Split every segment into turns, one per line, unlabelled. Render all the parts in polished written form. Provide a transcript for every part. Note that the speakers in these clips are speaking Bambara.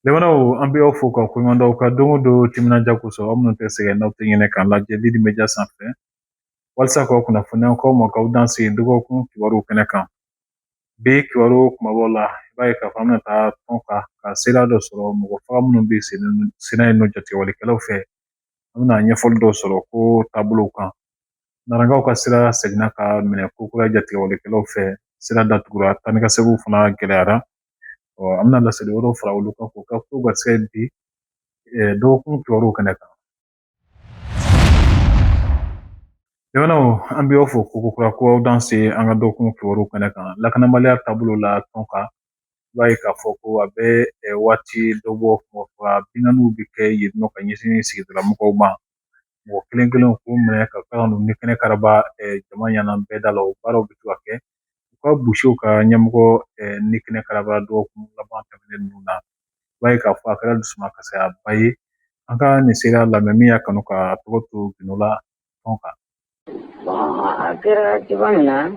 Lemanaw an bɛ aw fo ka koɲuman da aw ka don o don timinandiya kosɔn aw minnu tɛ sɛgɛn n'aw tɛ ɲinɛ k'an lajɛ Lidi Media sanfɛ walasa k'aw kunnafoniya k'aw ma k'aw dan se dɔgɔkun kibaruw kɛnɛ kan. Bi kibaru kumabaw la i b'a ye k'a fɔ an bɛna taa tɔn ka seereya dɔ sɔrɔ mɔgɔ faga minnu bɛ senna yen nɔ jatigɛwalikɛlaw fɛ. An bɛna ɲɛfɔli dɔw sɔrɔ ko taabolow kan. Narakaw ka sira seginna ka minɛ ko kura jatigɛwalikɛlaw fɛ. Sira datugura taa ni ka seginw fana gɛlɛyara. An bɛna laseli wɛrɛw fara olu kan k'o kɛ ko garisɛgɛ di dɔgɔkun kibaruw kɛnɛ kan. Jamanaw an bɛ aw fo ko kura ko aw dan se an ka dɔgɔkun kibaruw kɛnɛ kan. Lakanabaliya taabolo la tɔn kan. I b'a ye k'a fɔ ko a bɛ waati dɔ bɔ binganiw bɛ kɛ yen nɔ ka ɲɛsin sigidala mɔgɔw ma. Mɔgɔ kelen kelenw k'u minɛ ka kila ka n'u ni kɛnɛ karaba jama ɲɛna bɛɛ da la o baaraw bɛ to ka kɛ. U ka busiw ka ɲɛmɔgɔ ni kɛnɛ karaba dɔgɔkun laban tɛmɛnen ninnu na. I b'a ye k'a fɔ a kɛra dusuma kasayaba ye. An ka nin seereya lamɛn min y'a kanu ka tɔgɔ to gindo la tɔn kan.
A kɛra cogoya min na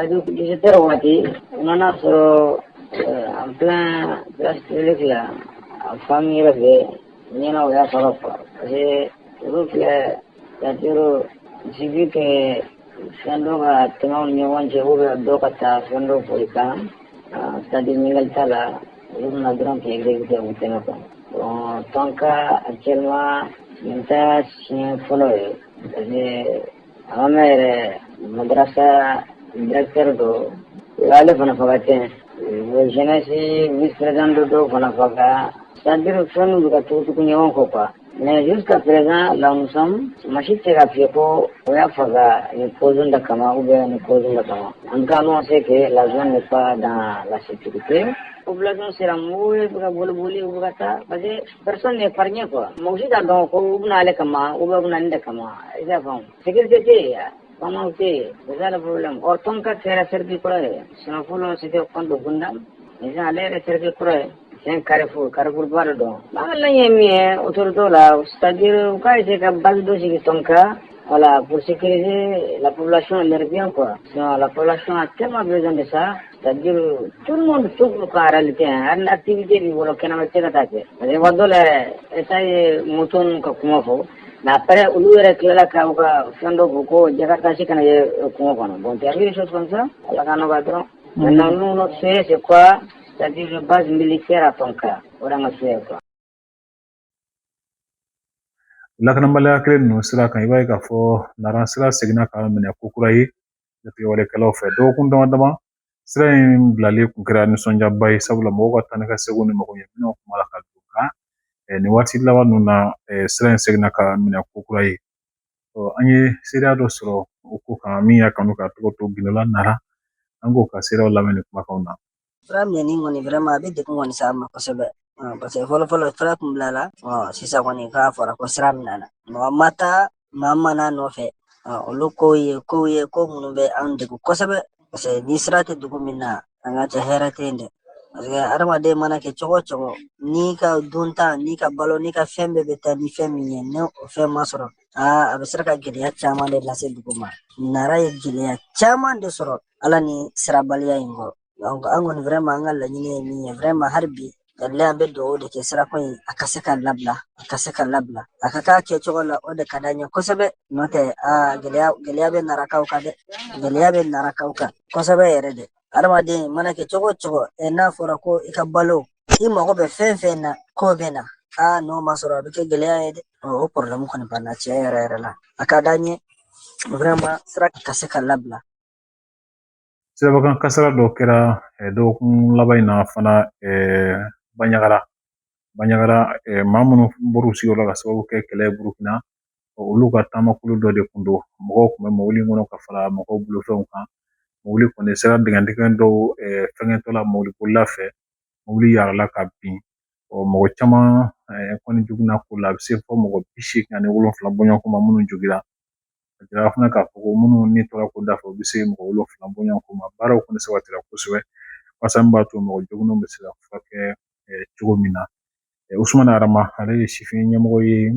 dusutɛrɛ waati u nana sɔrɔ en plein place publique la a femme yɛrɛ fɛ ɲɛna o y'a sɔrɔ parce que olu filɛ c'est-à-dire il suffit que fɛn dɔ ka tɛmɛ u ni ɲɔgɔn cɛ ou bien dɔ ka taa fɛn dɔ fɔ i kan c'est-à-dire ɲininkali t'a la olu bɛna dɔrɔn k'i exécuter u tɛmɛ quoi. Bon tɔn ka actuellement nin tɛ siɲɛ fɔlɔ ye parce que an yɛrɛ madrasa directeur dɔ o y'ale fana faga ten o jeunesse vice président dɔ fana faga c'est-à-dire fɛn n'u bɛ ka tugutugu ɲɔgɔn kɔ quoi. Mais jusqu'à présent, là où nous sommes, Machid Terapieko, on a fait une pause de Kama ou bien une pause de Kama. En tout cas, nous, on sait que la zone n'est pas dans la sécurité. La population sera mouillée, parce que personne n'est épargné, quoi. Machid a donc, ou bien aller Kama, ou bien aller Kama. Sécurité, comment c'est ça le problème. Or, tant que c'est la sécurité, sinon, c'était au compte de Gundam, ils ont allé la sécurité. C'est un carrefour pardon. Là, il y a autorité là, c'est-à-dire, quand il y a une base de sécurité, voilà, pour sécuriser la population, elle est bien, quoi. Sinon, la population a tellement besoin de ça, c'est-à-dire, tout le monde souffre en réalité, hein, une activité, il faut qu'on ait été attaqué. Les voitures, ça y est, mouton, comme il faut. Mais après, au lieu de là, quand on a fait un beaucoup, j'ai cassé quand il y a bon, tu as vu des choses comme ça? Maintenant, nous, notre fait, c'est quoi? C'est-à-dire une base militaire à ton cas. Voilà, quoi.
Lakanabaliya kelen ninnu sira kan i b'a ye k'a fɔ naran sira seginna ka minɛ ko kura ye jatigɛwalekɛlaw fɛ dɔgɔkun dama dama sira in bilali kun kɛra nisɔndiyaba ye sabula mɔgɔw ka taa ni ka seginw ni mago ɲɛminɛw kuma la ka don kan nin waati laban ninnu na sira in seginna ka minɛ ko kura ye an ye seereya dɔ sɔrɔ o ko kan min y'a kanu ka tɔgɔ to gindola nara an k'o ka seereyaw lamɛn nin kumakanw na.
Fura minɛni kɔni vraiment a bɛ degun kɔni s'a ma kosɛbɛ parce que fɔlɔ fura kun bila la sisan kɔni k'a fɔra ko sira minɛna mɔgɔ ma taa maa min n'a nɔfɛ olu kow ye ko minnu bɛ an degun kosɛbɛ parce que ni sira tɛ dugu min na an ka cɛ hɛrɛ tɛ yen dɛ parce que adamaden mana kɛ cogo o cogo n'i ka dunta n'i ka balo n'i ka fɛn bɛɛ bɛ taa ni fɛn min ye ni o fɛn ma sɔrɔ a bɛ se ka gɛlɛya caman de lase dugu ma nara ye gɛlɛya caman de sɔrɔ ala ni sirabaliya in kɔ. Donc an kɔni vraiment an ka laɲini ye min ye vraiment hali bi lalle an bɛ dugawu de kɛ sirako in a ka se ka labila a ka k'a kɛcogo la o de ka d'an ye kosɛbɛ n'o tɛ gɛlɛya bɛ narakaw kan dɛ gɛlɛya bɛ narakaw kan kosɛbɛ yɛrɛ de adamaden mana kɛ cogo o cogo n'a fɔra ko i ka balo i mago bɛ fɛn fɛn na k'o bɛ na n'o ma sɔrɔ a bɛ kɛ gɛlɛya ye dɛ o problème kɔni banna tiɲɛ yɛrɛ yɛrɛ la a ka d'an ye vraiment sira ka se ka labila.
Sirabakan kasara dɔ kɛra dɔgɔkun laban in na fana Banɲagara maa minnu bɔr'u sigiyɔrɔ la ka sababu kɛ kɛlɛ ye Burukina olu ka taamakulu dɔ de kun don mɔgɔw tun bɛ mobili in kɔnɔ ka fara mɔgɔw bolofɛnw kan mobili kɔni sera dingɛn dɔw fɛngɛtɔ la mobilibolila fɛ mobili yarala ka bin mɔgɔ caman kɔni juguna ko la a bɛ se fɔ mɔgɔ 87 bɔɲɔgɔnko ma minnu jogira a jira fana k'a fɔ ko minnu ni tora ko da fɛ u bɛ se mɔgɔ 7 bɔɲɔgɔnko ma baaraw kɔni sabatira kosɛbɛ walasa min b'a to mɔgɔ joginw bɛ se ka furakɛ cogo min na Usumana Arama ale ye sifin ɲɛmɔgɔ ye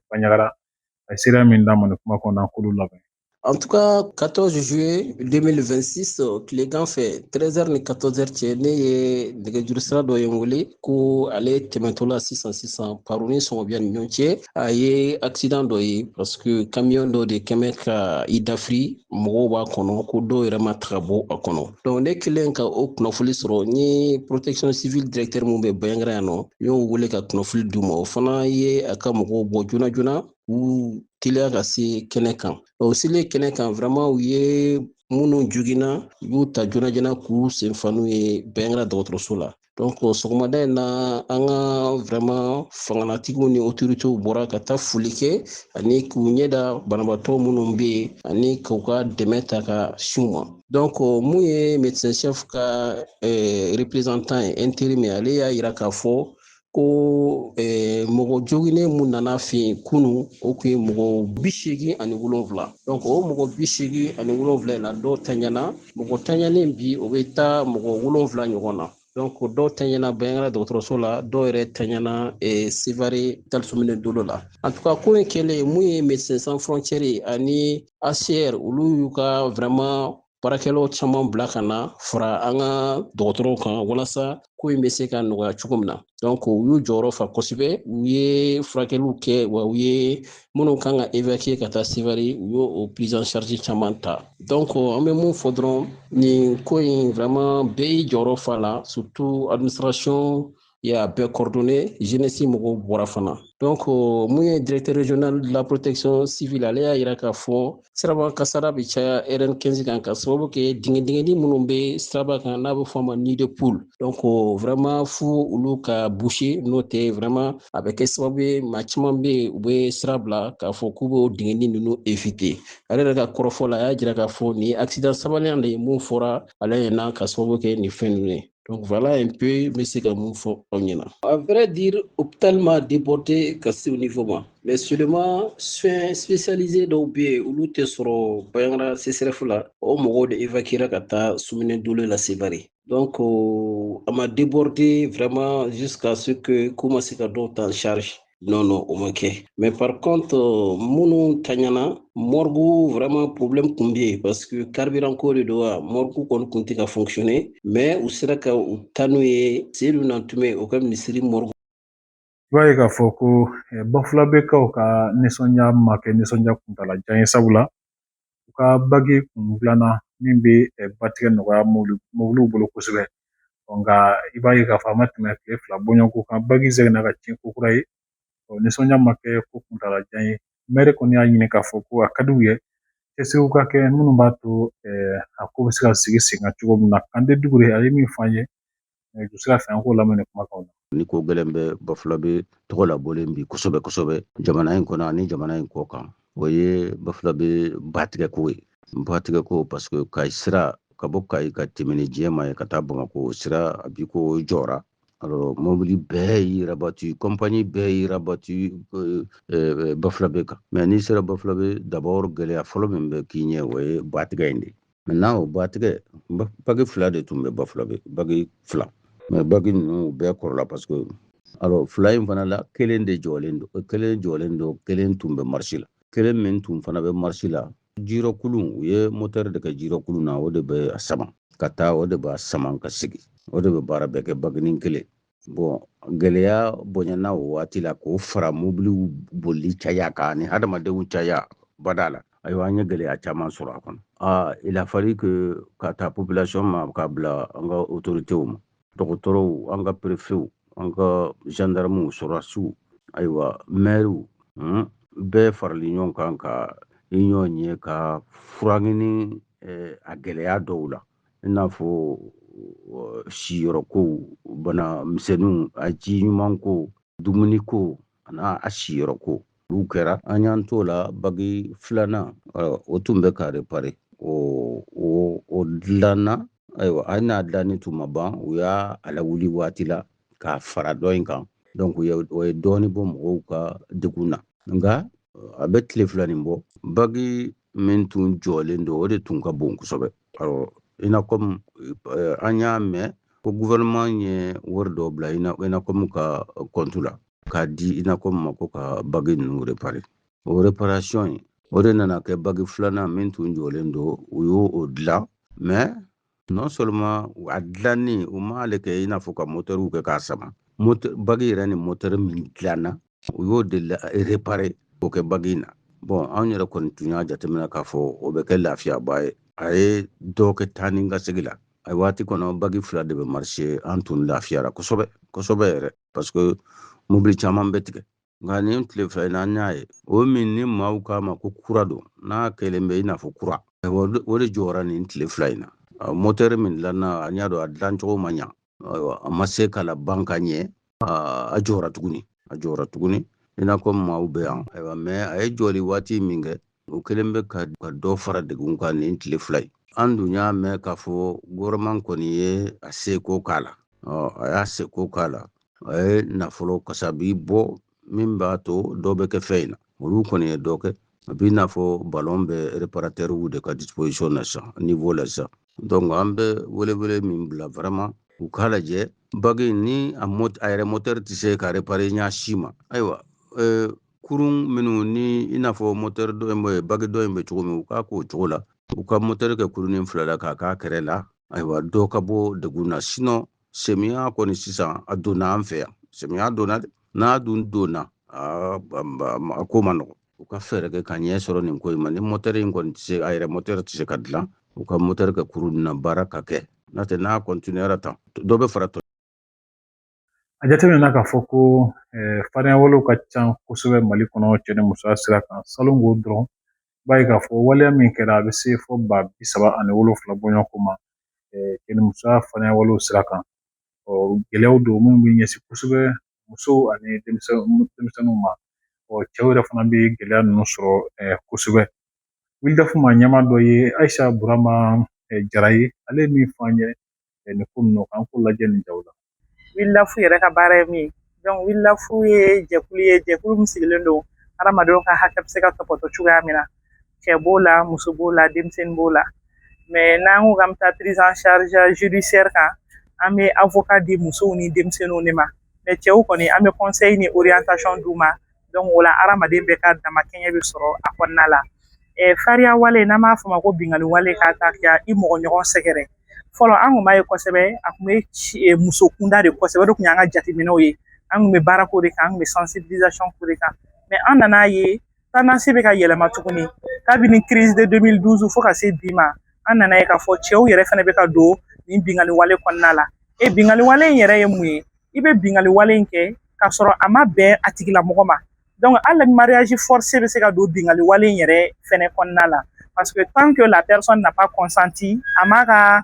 Banɲagara a ye seereya min d'an ma nin kuma kɔnɔ an k'olu lamɛn.
En tout cas, 14 juillet 2026, tilegan fɛ 13h ni 14h cɛ ne ye nɛgɛjurusira dɔ ye n wele ko ale tɛmɛtɔ la sisan paro ni sɔngɔbiya ni ɲɔgɔn cɛ a ye accident dɔ ye parce que camion dɔ de kɛmɛ ka i dafiri mɔgɔw b'a kɔnɔ ko dɔw yɛrɛ ma taga bɔ a kɔnɔ. Donc ne kɛlen ka o kunnafoli sɔrɔ n ye protection civile directeur mun bɛ Bayangara yan nɔ n y'o wele ka kunnafoli d'u ma o fana ye a ka mɔgɔw bɔ joona joona k'u teliya ka se kɛnɛ kan. O selen kɛnɛ kan vraiment u ye minnu joginna u y'u ta joona joona k'u senfa n'u ye Bayangara dɔgɔtɔrɔso la. Donc sɔgɔmada in na an ka vraiment fanganatigiw ni autorités bɔra ka taa foli kɛ ani k'u ɲɛda banabaatɔ minnu bɛ yen ani k'u ka dɛmɛ ta ka sin u ma. Donc mun ye médecin chef ka représentant ye intérim ale y'a yira k'a fɔ ko mɔgɔ joginnen mun nana fɛ yen kunun o tun ye mɔgɔ 87. Donc o mɔgɔ 87 in na dɔw tanyana mɔgɔ tanyalen bi o bɛ taa mɔgɔ 7 ɲɔgɔn na. Donc dɔw tanyana Bayangara dɔgɔtɔrɔso la dɔw yɛrɛ tanyana Sevare Dalsumune Dolo la. En tout cas ko in kɛlen mun ye Médecins Sans Frontières ani HCR olu y'u ka vraiment baarakɛlaw caman bila ka na fara an ka dɔgɔtɔrɔw kan walasa ko in bɛ se ka nɔgɔya cogo min na. Donc u y'u jɔyɔrɔ fa kosɛbɛ u ye furakɛliw kɛ wa u ye minnu kan ka évacuer ka taa Sevare u y'o prise en charge caman ta. Donc an bɛ mun fɔ dɔrɔn nin ko in vraiment bɛɛ y'i jɔyɔrɔ fa la surtout administration y'a bɛɛ coordonné jeunesse mɔgɔw bɔra fana. Donc mun ye directeur régional de la protection civile ale y'a yira k'a fɔ siraba kasara bɛ caya RN15 kan ka sababu kɛ dingɛni minnu bɛ siraba kan n'a bɛ fɔ a ma nid de poule. Donc vraiment fo olu ka boucher n'o tɛ vraiment a bɛ kɛ sababu ye maa caman bɛ yen u bɛ sira bila k'a fɔ k'u b'o dingɛni ninnu éviter. Ale yɛrɛ ka kɔrɔfɔ la a y'a jira k'a fɔ nin ye accident sabaliya de ye mun fɔra ale ɲɛna ka sababu kɛ nin fɛn ninnu ye. Donc voilà un peu n bɛ se ka mun fɔ aw ɲɛna. À vrai dire hôpital ma débordé ka se o niveau ma mais seulement soins spécialisés dɔw bɛ yen olu tɛ sɔrɔ Bayangara CSRF la o mɔgɔw de évacuera ka taa Suminɛdolo la Sevare. Donc a ma débordé vraiment jusqu'à ce que ko ma se ka dɔw ta en charge. Non, o ma kɛ. Mais par contre minnu tanyana morgue vraiment problème kun bɛ yen parce que carburant ko de don wa morgue kɔni kun tɛ ka fonctionner mais u sera ka u taa n'u ye Seyidu Nantume o ka misiri morgue.
I b'a ye k'a fɔ ko Bafulabe kaw ka nisɔndiya ma kɛ nisɔndiya kuntalajan ye sabula u ka bagi kun dilanna min bɛ batigɛ nɔgɔya mobiliw bolo kosɛbɛ. Nka i b'a ye k'a fɔ a ma tɛmɛ tile 2 bɔɲɔgɔnko kan bagi seginna ka tiɲɛ ko kura ye. Nisɔndiya ma kɛ ko kuntalajan ye. Maire kɔni y'a ɲini k'a fɔ ko a ka d'u ye cɛsiriw ka kɛ minnu b'a to a ko bɛ se ka sigi sen kan cogo min na. Kande Dugure a ye min f'an ye nɛgɛjuru fɛ an k'o lamɛn nin kumakanw na.
Ni ko gɛlɛn bɛ Bafulabe tɔgɔ labɔlen bi kosɛbɛ kosɛbɛ jamana in kɔnɔ ani jamana in kɔ kan o ye Bafulabe batigɛ ko ye. Batigɛ ko parce que Kayi sira ka bɔ Kayi ka tɛmɛ ni Diɲɛma ye ka taa Bamakɔ sira a bi ko jɔra. Alors mobili bɛɛ y'i rabattu compagnie bɛɛ y'i rabattu Bafulabe kan. Mais n'i sera Bafulabe d'abord gɛlɛya fɔlɔ min bɛ k'i ɲɛ o ye batigɛ in de. Maintenant o batigɛ bagi 2 de tun bɛ Bafulabe bagi 2. Mais bagi ninnu bɛɛ kɔrɔla parce que alors 2 in fana la kelen de jɔlen don kelen tun bɛ marche la kelen min tun fana bɛ marche la jirɔkulun u ye moteur de kɛ jirɔkulun na o de bɛ a sama ka taa o de b'a sama ka sigi o de bɛ baara bɛɛ kɛ baginin kelen. Bon gɛlɛya bonyana o waati la k'o fara mobiliw bolili caya kan ni hadamadenw caya bada la ayiwa an ye gɛlɛya caman sɔrɔ a kɔnɔ. Il a fallu que ka taa population ma ka bila an ka autorités ma dɔgɔtɔrɔw an ka préfets an ka gendarmew sɔrɔdasiw ayiwa maires bɛɛ farali ɲɔgɔn kan ka ɲɔgɔn ye ka fura ɲini a gɛlɛya dɔw la i n'a fɔ siyɔrɔ ko bana misɛnninw a ji ɲuman ko dumuni ko an'a siyɔrɔ ko olu kɛra an y'an t'o la bagi 2nan o tun bɛ ka réparer o dilanna ayiwa hali n'a dilanni tun ma ban u y'a lawuli waati la k'a fara dɔ in kan donc o ye dɔɔni bɔ mɔgɔw ka degun na nka a bɛ tile 2 nin bɔ bagi min tun jɔlen don o de tun ka bon kosɛbɛ. Alors INACOM an y'a mɛn ko gouvernement ye wari dɔ bila INACOM ka compte la k'a di INACOM ma ko ka bagi ninnu réparer o réparation o de nana kɛ bagi filanan min tun jɔlen don u y'o o dilan mais non seulement a dilanni u m'ale kɛ i n'a fɔ ka moteurw kɛ k'a sama bagi yɛrɛ ni moteur min dilanna u y'o de réparer o kɛ bagi na bon anw yɛrɛ kɔni tun y'a jateminɛ k'a fɔ o bɛ kɛ lafiyaba ye a ye dɔ kɛ taa ni ka segi la a waati kɔnɔ bagi fila de bɛ marché an tun lafiyara kosɛbɛ kosɛbɛ yɛrɛ parce que mobili caman bɛ tigɛ nka nin tile fila in an y'a ye o min ni maaw k'a ma ko kura don n'a kɛlen bɛ i n'a fɔ kura o de jɔra nin tile fila in na moteur min dilanna an y'a dɔn a dilan cogo ma ɲa a ma se ka la ban ka ɲɛ a jɔra tuguni i n'a fɔ maaw bɛ yan mais a ye jɔli waati min kɛ o kelen bɛ ka dɔ fara degun kan nin tile fila in an dun y'a mɛn k'a fɔ gouvernement kɔni ye a seko k'a la a y'a seko k'a la a ye nafolo kasabi bɔ min b'a to dɔ bɛ kɛ fɛn in na olu kɔni ye dɔ kɛ a b'i n'a fɔ ballon bɛ réparateur de ka disposition na sa niveau la sa donc an bɛ welewele min bila vraiment u k'a lajɛ bagi ni a yɛrɛ moteur tɛ se ka réparer ɲa si ma ayiwa kurun minnu ni i n'a fɔ moteur dɔ in bɛ bagi dɔ in bɛ cogo min u k'a k'o cogo la u ka moteur kɛ kurunin fila la k'a k'a kɛrɛ la ayiwa dɔ ka bɔ degun na sinon semiya kɔni sisan a donna an fɛ yan semiya donna dɛ n'a dun donna a ko ma nɔgɔ u ka fɛɛrɛ kɛ ka ɲɛ sɔrɔ nin ko in ma ni moteur in kɔni tɛ se a yɛrɛ moteur tɛ se ka dilan u ka moteur kɛ kurun na baara ka kɛ n'o tɛ n'a continuera tan dɔ bɛ fara
a jateminɛna k'a fɔ ko farinya walew ka ca kosɛbɛ Mali kɔnɔ cɛ ni musoya sira kan salon ko dɔrɔn b'a ye k'a fɔ waleya min kɛra a bɛ se fɔ 37 bɔɲɔgɔnko ma cɛ ni musoya farinya walew sira kan gɛlɛyaw don minnu bɛ ɲɛsin kosɛbɛ musow ani denmisɛnninw ma cɛw yɛrɛ fana bɛ gɛlɛya ninnu sɔrɔ kosɛbɛ wulidafuma ɲɛma dɔ ye Ayisa Burama Jara ye ale ye min fɔ an ye nin ko ninnu kan k'o lajɛ nin jaw la
Wilafu yɛrɛ ka baara ye min ye donc Wilafu ye jɛkulu min sigilen don hadamadenw ka hakɛ bɛ se ka tɔpɔtɔ cogoya min na cɛ b'o la muso b'o la denmisɛnnin b'o la mais n'an ko k'an bɛ taa prise en charge judiciaire kan an bɛ avocat di musow ni denmisɛnninw de ma mais cɛw kɔni an bɛ conseil ni orientation d'u ma donc o la hadamaden bɛɛ ka damakɛɲɛ bɛ sɔrɔ a kɔnɔna la fariya wale n'an b'a fɔ ma ko binganni wale ka ta kɛ i mɔgɔ ɲɔgɔn sɛgɛrɛ fɔlɔ an kun b'a ye kosɛbɛ a kun bɛ muso kunda de kosɛbɛ o de kun y'an ka jateminɛw ye an kun bɛ baara ko de kan an kun bɛ sensibilisation ko de kan mais an nan'a ye tendance bɛ ka yɛlɛma tuguni kabini crise de 2012 fo ka se bi ma an nana ye k'a fɔ cɛw yɛrɛ fana bɛ ka don nin binganni wale kɔnɔna la binganni wale in yɛrɛ ye mun ye i bɛ binganni wale in kɛ k'a sɔrɔ a ma bɛn a tigilamɔgɔ ma donc hali mariage forcé bɛ se ka don binganni wale in yɛrɛ fɛnɛ kɔnɔna la parce que tant que la personne n'a pas consenti a ma ka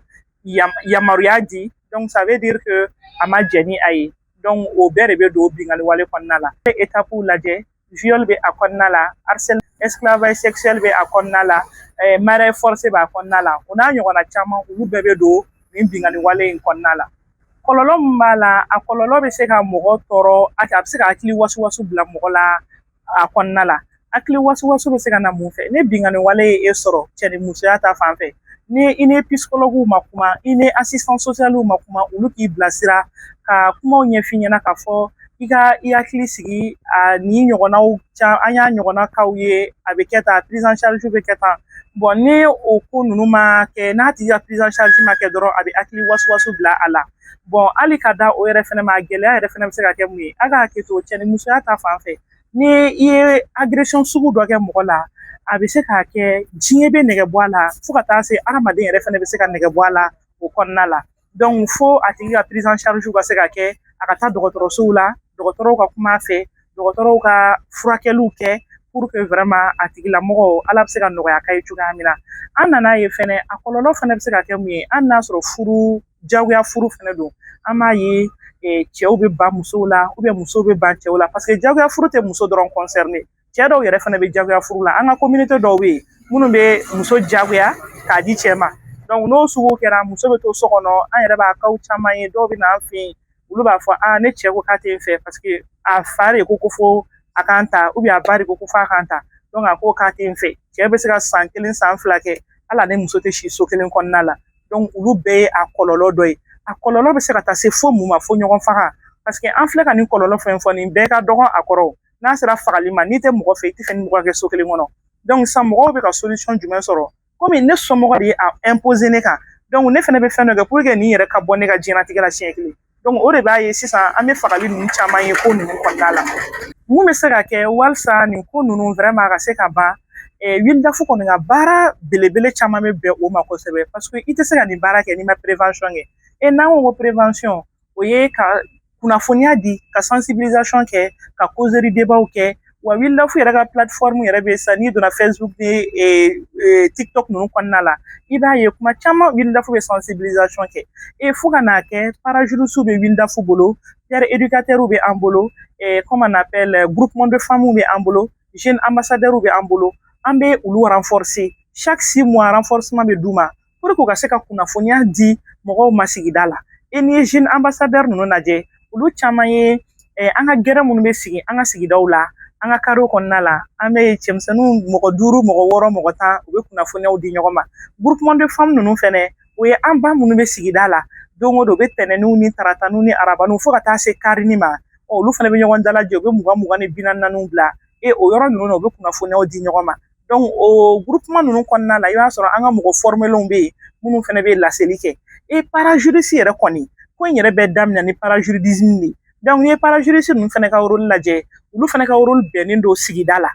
yamaruya di donc ça veut dire que a ma jɛn ni a ye donc o bɛɛ de bɛ don binganni wale kɔnɔna la étape lajɛ viol bɛ a kɔnɔna la harcèlement esclavage sexuel bɛ a kɔnɔna la mariage forcé b'a kɔnɔna la o n'a ɲɔgɔnna caman olu bɛɛ bɛ don nin binganni wale in kɔnɔna la kɔlɔlɔ min b'a la a kɔlɔlɔ bɛ se ka mɔgɔ tɔɔrɔ a bɛ se ka hakili wasuwasu bila mɔgɔ la a kɔnɔna la hakili wasuwasu bɛ se ka na mun fɛ ne binganni wale ye e sɔrɔ cɛ ni musoya ta fan fɛ ni i ni psychologue ma kuma i ni assistant social ma kuma olu k'i bilasira ka kumaw ɲɛf'i ɲɛna k'a fɔ i hakili sigi ni ɲɔgɔnnaw an y'a ɲɔgɔnna ye a bɛ kɛ tan prise en charge bɛ kɛ tan bon ni o ko ninnu ma kɛ n'a tigi ka prise en charge ma kɛ dɔrɔn a bɛ hakili wasuwasu bila a la bon hali ka da o yɛrɛ fɛnɛ ma gɛlɛya yɛrɛ fɛnɛ bɛ se ka kɛ mun ye a ka hakili to cɛ ni musoya ta fan fɛ ni i ye agression sugu dɔ kɛ mɔgɔ la a bɛ se k'a kɛ diɲɛ bɛ nɛgɛ bɔ a la fo ka taa se hadamaden yɛrɛ fɛnɛ bɛ se ka nɛgɛ bɔ a la o kɔnɔna la donc fo a tigi ka prise en charge ka se ka kɛ a ka taa dɔgɔtɔrɔsow la dɔgɔtɔrɔw ka kuma a fɛ dɔgɔtɔrɔw ka furakɛliw kɛ pour que vraiment a tigilamɔgɔ ala bɛ se ka nɔgɔya ka ye cogoya min na an nana ye fɛnɛ a kɔlɔlɔ fɛnɛ bɛ se ka kɛ mun ye an n'a sɔrɔ jagoya furu fɛnɛ don an b'a ye cɛw bɛ ban musow la musow bɛ ban cɛw la parce que jagoya furu tɛ muso dɔrɔn concerné cɛ dɔw yɛrɛ fana bɛ jagoya furu la an ka communauté dɔw bɛ yen minnu bɛ muso jagoya k'a di cɛ ma donc n'o sugu kɛra muso bɛ to so kɔnɔ an yɛrɛ b'a kaw caman ye dɔw bɛ na an fɛ yen olu b'a fɔ ne cɛ ko k'a tɛ n fɛ parce que a fa de ko fo a k'an ta a ba de ko fo a k'an ta donc a ko k'a tɛ n fɛ cɛ bɛ se ka san 1 san 2 kɛ hali ni muso tɛ si so kelen kɔnɔna la donc olu bɛɛ ye a kɔlɔlɔ dɔ ye a kɔlɔlɔ bɛ se ka taa se fo mun ma fo ɲɔgɔn faga parce que an filɛ ka nin kɔlɔlɔ fɛn fɔ nin bɛɛ ka dɔgɔn a kɔrɔ n'a sera fagali ma n'i tɛ mɔgɔ fɛ i tɛ fɛ ni mɔgɔ kɛ so kelen kɔnɔ donc sa mɔgɔw bɛ ka solution jumɛn sɔrɔ komi ne somɔgɔ de ye a imposer ne kan donc ne fɛnɛ bɛ fɛn dɔ kɛ pour que nin yɛrɛ ka bɔ ne ka diɲɛlatigɛ la siɲɛ kelen donc o de b'a ye sisan an bɛ fagali ninnu caman ye ko ninnu kɔnɔna la mun bɛ se ka kɛ walasa nin ko ninnu vraiment ka se ka ban wilidafu kɔni ka baara belebele caman bɛ bɛn o ma kosɛbɛ parce que i tɛ se ka nin baara kɛ n'i ma prévention kɛ n'an ko ko prévention o ye ka kunnafoniya di ka sensibilisation kɛ ka causerie débat kɛ wa wilidafu yɛrɛ ka plateforme yɛrɛ bɛ sa n'i donna Facebook ni TikTok ninnu kɔnɔna la i b'a ye kuma caman wilidafu bɛ sensibilisation kɛ fo ka n'a kɛ parajurisiw bɛ wilidafu bolo père éducateurs bɛ an bolo comme on appelle groupement de femmes bɛ an bolo jeunes ambassadeurs bɛ an bolo an bɛ olu renforcer chaque 6 mois renforcement bɛ d'u ma pour que u ka se ka kunnafoniya di mɔgɔw ma sigida la n'i ye jeune ambassadeur ninnu lajɛ olu caman ye an ka gɛrɛ minnu bɛ sigi an ka sigidaw la an ka carreau kɔnɔna la an bɛ cɛmisɛnninw mɔgɔ 5 mɔgɔ 6 mɔgɔ 10 u bɛ kunnafoniyaw di ɲɔgɔn ma groupement de femmes ninnu fɛnɛ o ye an ba minnu bɛ sigida la don o don u bɛ tɛnɛnniw ni tarataniw ni arabaninw fo ka taa se karini ma olu fana bɛ ɲɔgɔn dalajɛ u bɛ 20 ni 40 bila o yɔrɔ ninnu na u bɛ kunnafoniyaw di ɲɔgɔn ma donc o groupement ninnu kɔnɔna la i b'a sɔrɔ an ka mɔgɔ formelenw bɛ yen minnu fana bɛ laseli kɛ parajurisi yɛrɛ kɔni ko in yɛrɛ bɛ daminɛ ni parajuridisme de donc n'i ye parajurisi ninnu fana ka rôle lajɛ olu fana ka rôle bɛnnen don sigida la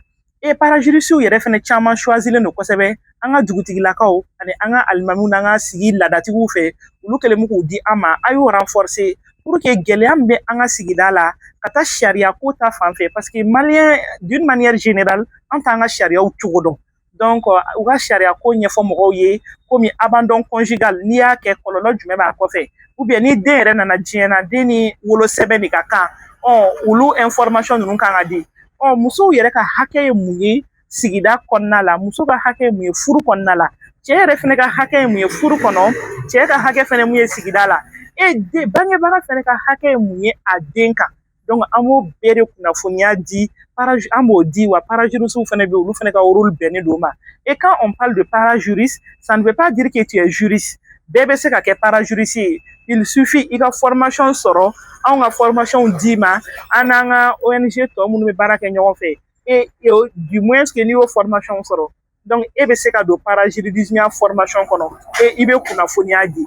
parajurisiw yɛrɛ fana caman choisilen don kosɛbɛ an ka dugutigilakaw ani an ka alimamiw n'an ka sigi ladatigiw fɛ olu kɛlen bɛ k'u di an ma a y'o renforcer pour que gɛlɛya min bɛ an ka sigida la ka taa sariya ko ta fan fɛ parce que malien d'une manière générale an t'an ka sariyaw cogo dɔn donc u ka sariya ko ɲɛfɔ mɔgɔw ye komi abandon conjugal n'i y'a kɛ kɔlɔlɔ jumɛn b'a kɔfɛ ou bien ni den yɛrɛ nana diɲɛ na den ni wolosɛbɛn de ka kan olu information ninnu kan ka di musow yɛrɛ ka hakɛ ye mun ye sigida kɔnɔna la muso ka hakɛ ye mun ye furu kɔnɔna la cɛ yɛrɛ fɛnɛ ka hakɛ ye mun ye furu kɔnɔ cɛ ka hakɛ fɛnɛ mun ye sigida la bangebaga fɛnɛ ka hakɛ ye mun ye a den kan donc an b'o bɛɛ de kunnafoniya di an b'o di wa parajurisiw fɛnɛ bɛ olu fɛnɛ ka rôle bɛnnen don ma quand on parle de parajuriste ça ne veut pas dire que tu es juriste bɛɛ bɛ se ka kɛ parajuriste ye il suffit i ka formation sɔrɔ anw ka formation d'i ma an n'an ka ONG tɔ minnu bɛ baara kɛ ɲɔgɔn fɛ du moins que n'i y'o formation sɔrɔ donc e bɛ se ka don parajuridisme formation kɔnɔ i bɛ kunnafoniya di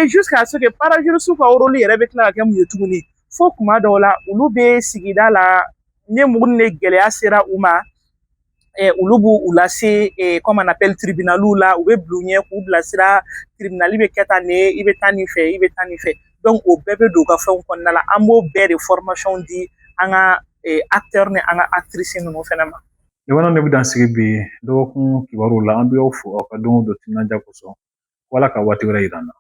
jusqu'à ce que parajurisiw ka rôle yɛrɛ bɛ tila ka kɛ mun ye tuguni fo kuma dɔw la olu bɛ sigida la ne minnu de gɛlɛya sera u ma olu b'u lase comme on appelle tribunaliw la u bɛ bila u ɲɛ k'u bilasira tribunali bɛ kɛ tan ne i bɛ taa nin fɛ i bɛ taa nin fɛ donc o bɛɛ bɛ don u ka fɛnw kɔnɔna la an b'o bɛɛ de formation di an ka acteur ni an ka actrice ninnu fɛnɛ ma.
Jamana ne bɛ dan sigi bi dɔgɔkun kibaruw la an bɛ y'aw fo aw ka don o don timinandiya kosɔn wala ka waati wɛrɛ yira an na.